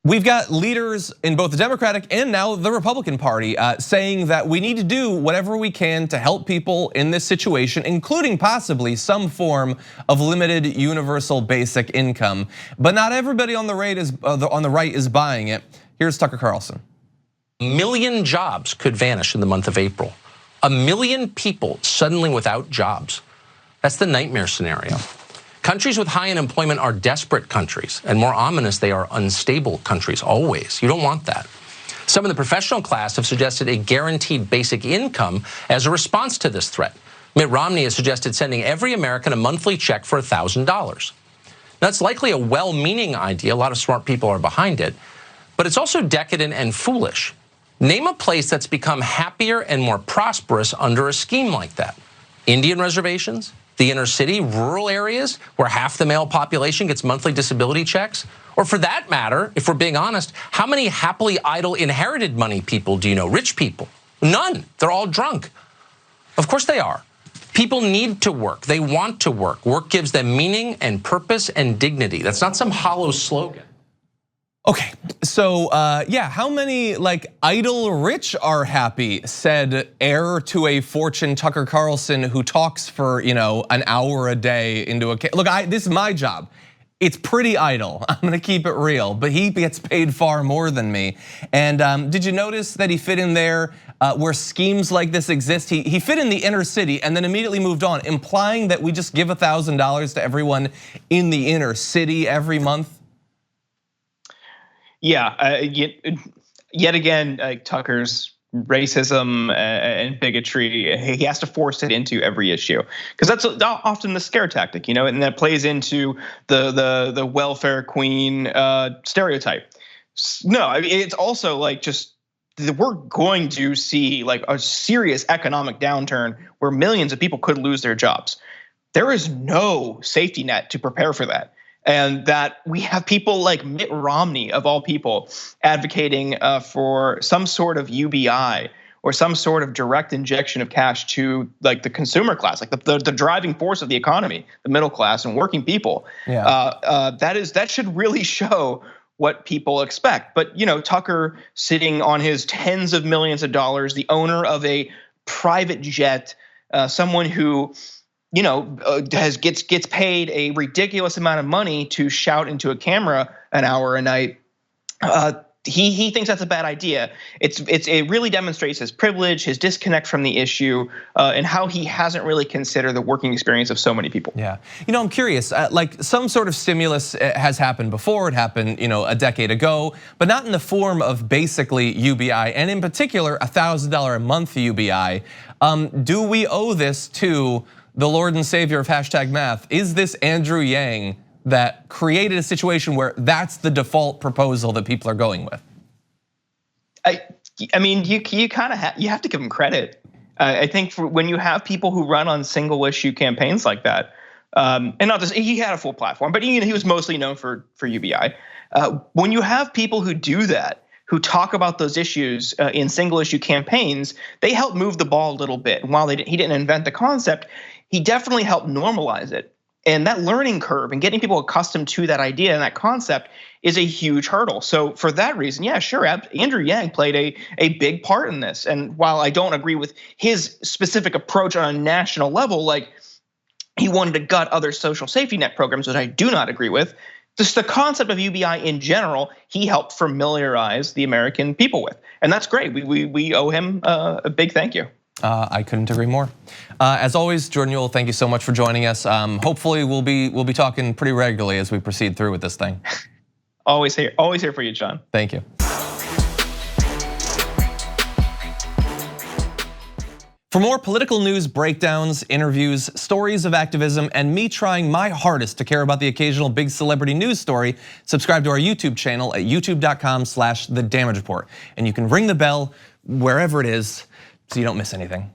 We've got leaders in both the Democratic and now the Republican Party saying that we need to do whatever we can to help people in this situation, including possibly some form of limited universal basic income. But not everybody on the right is buying it. Here's Tucker Carlson. 1 million jobs could vanish in the month of April. 1 million people suddenly without jobs. That's the nightmare scenario. Countries with high unemployment are desperate countries, and more ominous, they are unstable countries, always. You don't want that. Some in the professional class have suggested a guaranteed basic income as a response to this threat. Mitt Romney has suggested sending every American a monthly check for $1,000. That's likely a well-meaning idea. A lot of smart people are behind it, but it's also decadent and foolish. Name a place that's become happier and more prosperous under a scheme like that. Indian reservations? The inner city, rural areas where half the male population gets monthly disability checks? Or for that matter, if we're being honest, how many happily idle inherited money people do you know? Rich people? None. They're all drunk. Of course they are. People need to work. They want to work. Work gives them meaning and purpose and dignity. That's not some hollow slogan. Okay, so yeah, how many idle rich are happy, said heir to a fortune Tucker Carlson who talks for an hour a day into a look. This is my job. It's pretty idle. I'm gonna keep it real, but he gets paid far more than me. And did you notice that he fit in there where schemes like this exist? He fit in the inner city and then immediately moved on, implying that we just give $1,000 to everyone in the inner city every month. Yeah, yet again, Tucker's racism and bigotry, he has to force it into every issue because that's often the scare tactic, and that plays into the welfare queen stereotype. No, I mean, it's also we're going to see a serious economic downturn where millions of people could lose their jobs. There is no safety net to prepare for that. And that we have people like Mitt Romney, of all people, advocating for some sort of UBI or some sort of direct injection of cash to the consumer class, the driving force of the economy, the middle class and working people. Yeah. That should really show what people expect. But Tucker sitting on his tens of millions of dollars, the owner of a private jet, someone who gets paid a ridiculous amount of money to shout into a camera an hour a night. He thinks that's a bad idea. It really demonstrates his privilege, his disconnect from the issue, and how he hasn't really considered the working experience of so many people. Yeah, I'm curious. Some sort of stimulus has happened before. It happened, a decade ago, but not in the form of basically UBI, and in particular, $1,000 a month UBI. Do we owe this to the Lord and Savior of #math? Is this Andrew Yang that created a situation where that's the default proposal that people are going with? I mean, you kind of have to give him credit. I think when you have people who run on single issue campaigns like that, and not just he had a full platform, but he was mostly known for UBI. When you have people who do that, who talk about those issues in single issue campaigns, they help move the ball a little bit. And while he didn't invent the concept, he definitely helped normalize it. And that learning curve and getting people accustomed to that idea and that concept is a huge hurdle. So for that reason, yeah, sure, Andrew Yang played a big part in this. And while I don't agree with his specific approach on a national level, he wanted to gut other social safety net programs, which I do not agree with, just the concept of UBI in general, he helped familiarize the American people with. And that's great. We owe him a big thank you. I couldn't agree more. As always, Jordan Ewell, thank you so much for joining us. Hopefully we'll be talking pretty regularly as we proceed through with this thing. Always here for you, John. Thank you. For more political news, breakdowns, interviews, stories of activism, and me trying my hardest to care about the occasional big celebrity news story, subscribe to our YouTube channel at youtube.com/thedamagereport. And you can ring the bell wherever it is so you don't miss anything.